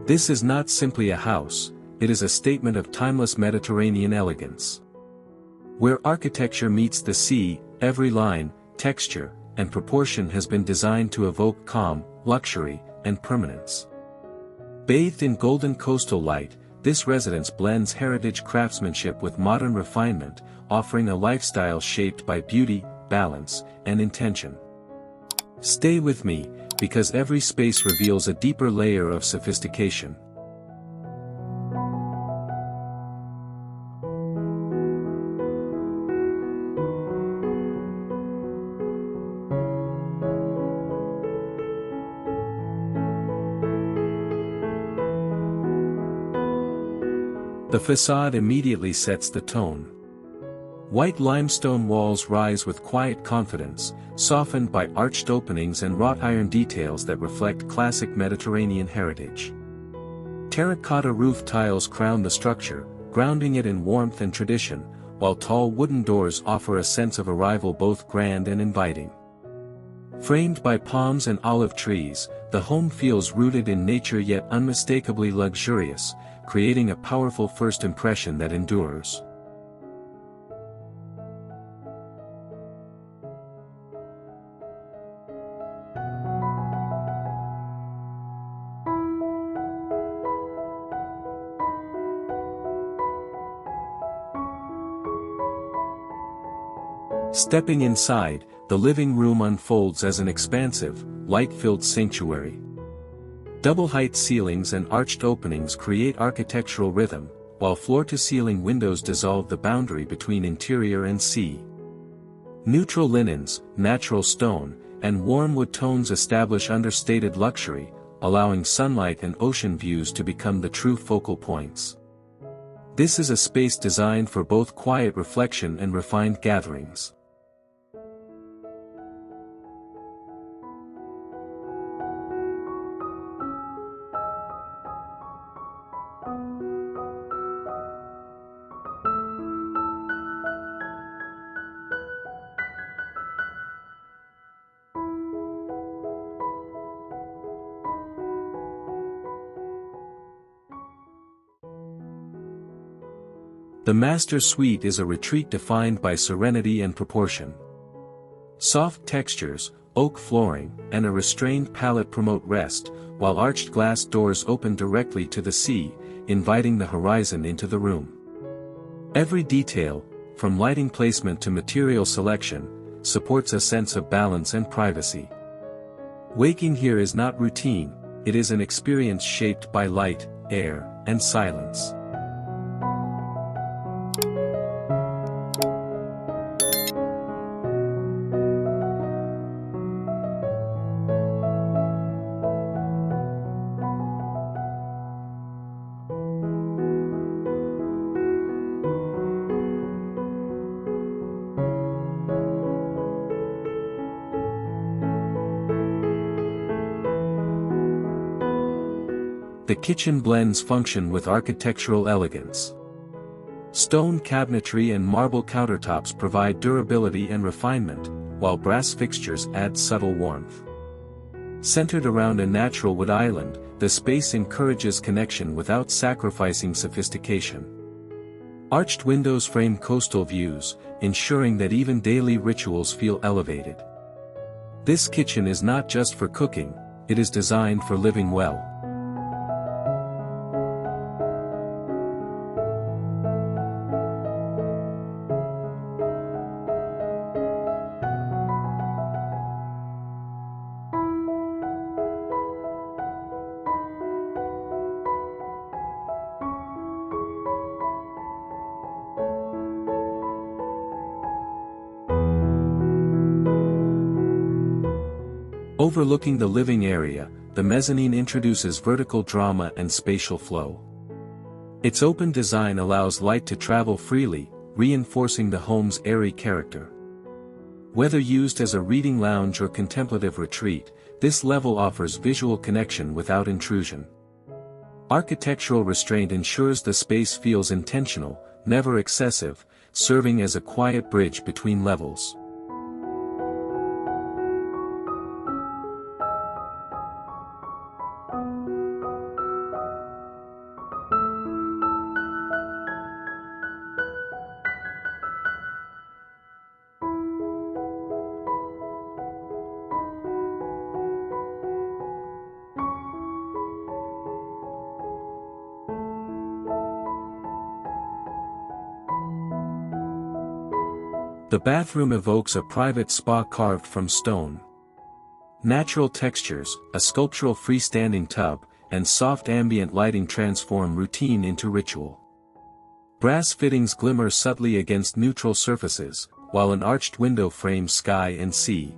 This is not simply a house, it is a statement of timeless Mediterranean elegance. Where architecture meets the sea, every line, texture, and proportion has been designed to evoke calm, luxury, and permanence. Bathed in golden coastal light, this residence blends heritage craftsmanship with modern refinement, offering a lifestyle shaped by beauty, balance, and intention. Stay with me, because every space reveals a deeper layer of sophistication. The façade immediately sets the tone. White limestone walls rise with quiet confidence, softened by arched openings and wrought iron details that reflect classic Mediterranean heritage. Terracotta roof tiles crown the structure, grounding it in warmth and tradition, while tall wooden doors offer a sense of arrival both grand and inviting. Framed by palms and olive trees, the home feels rooted in nature yet unmistakably luxurious, creating a powerful first impression that endures. Stepping inside, the living room unfolds as an expansive, light-filled sanctuary. Double-height ceilings and arched openings create architectural rhythm, while floor-to-ceiling windows dissolve the boundary between interior and sea. Neutral linens, natural stone, and warm wood tones establish understated luxury, allowing sunlight and ocean views to become the true focal points. This is a space designed for both quiet reflection and refined gatherings. The master suite is a retreat defined by serenity and proportion. Soft textures, oak flooring, and a restrained palette promote rest, while arched glass doors open directly to the sea, inviting the horizon into the room. Every detail, from lighting placement to material selection, supports a sense of balance and privacy. Waking here is not routine, it is an experience shaped by light, air, and silence. The kitchen blends function with architectural elegance. Stone cabinetry and marble countertops provide durability and refinement, while brass fixtures add subtle warmth. Centered around a natural wood island, the space encourages connection without sacrificing sophistication. Arched windows frame coastal views, ensuring that even daily rituals feel elevated. This kitchen is not just for cooking, it is designed for living well. Overlooking the living area, the mezzanine introduces vertical drama and spatial flow. Its open design allows light to travel freely, reinforcing the home's airy character. Whether used as a reading lounge or contemplative retreat, this level offers visual connection without intrusion. Architectural restraint ensures the space feels intentional, never excessive, serving as a quiet bridge between levels. The bathroom evokes a private spa carved from stone. Natural textures, a sculptural freestanding tub, and soft ambient lighting transform routine into ritual. Brass fittings glimmer subtly against neutral surfaces, while an arched window frames sky and sea.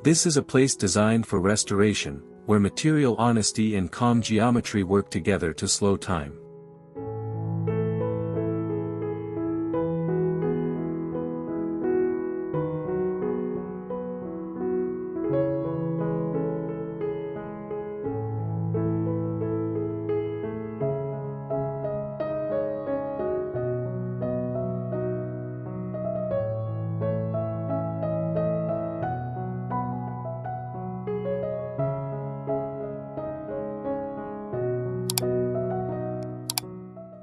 This is a place designed for restoration, where material honesty and calm geometry work together to slow time.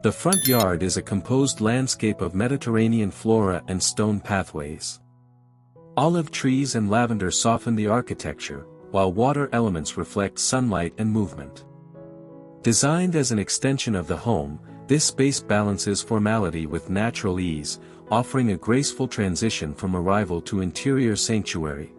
The front yard is a composed landscape of Mediterranean flora and stone pathways. Olive trees and lavender soften the architecture, while water elements reflect sunlight and movement. Designed as an extension of the home, this space balances formality with natural ease, offering a graceful transition from arrival to interior sanctuary.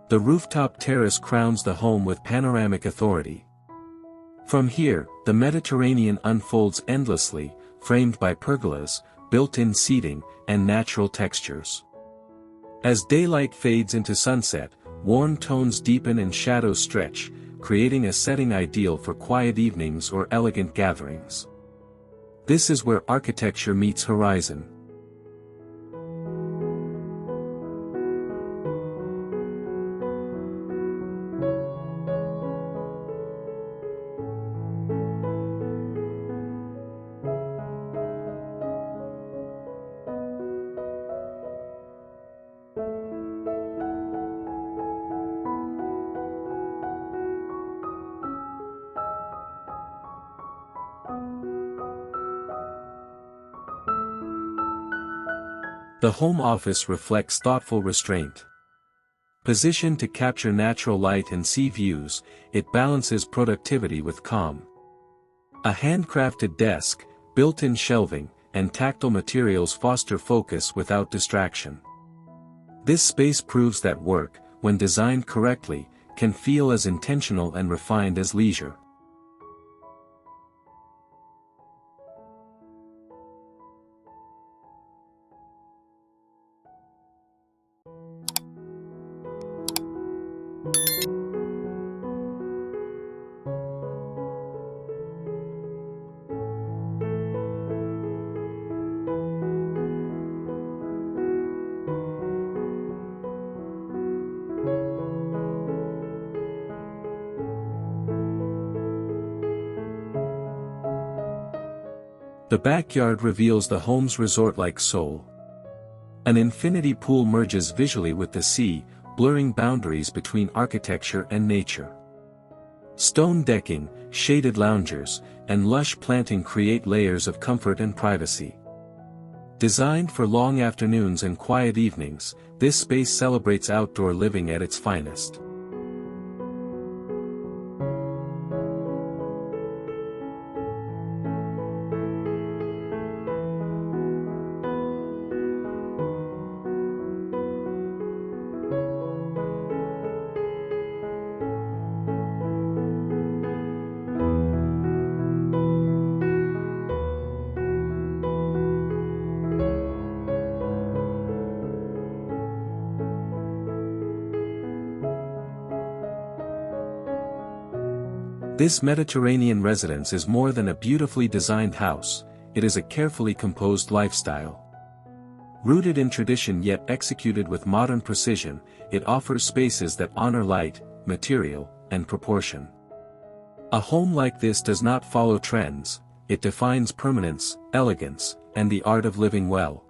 The rooftop terrace crowns the home with panoramic authority. From here, the Mediterranean unfolds endlessly, framed by pergolas, built-in seating, and natural textures. As daylight fades into sunset, warm tones deepen and shadows stretch, creating a setting ideal for quiet evenings or elegant gatherings. This is where architecture meets horizon. The home office reflects thoughtful restraint. Positioned to capture natural light and sea views, it balances productivity with calm. A handcrafted desk, built-in shelving, and tactile materials foster focus without distraction. This space proves that work, when designed correctly, can feel as intentional and refined as leisure. The backyard reveals the home's resort-like soul. An infinity pool merges visually with the sea, blurring boundaries between architecture and nature. Stone decking, shaded loungers, and lush planting create layers of comfort and privacy. Designed for long afternoons and quiet evenings, this space celebrates outdoor living at its finest. This Mediterranean residence is more than a beautifully designed house, it is a carefully composed lifestyle. Rooted in tradition yet executed with modern precision, it offers spaces that honor light, material, and proportion. A home like this does not follow trends, it defines permanence, elegance, and the art of living well.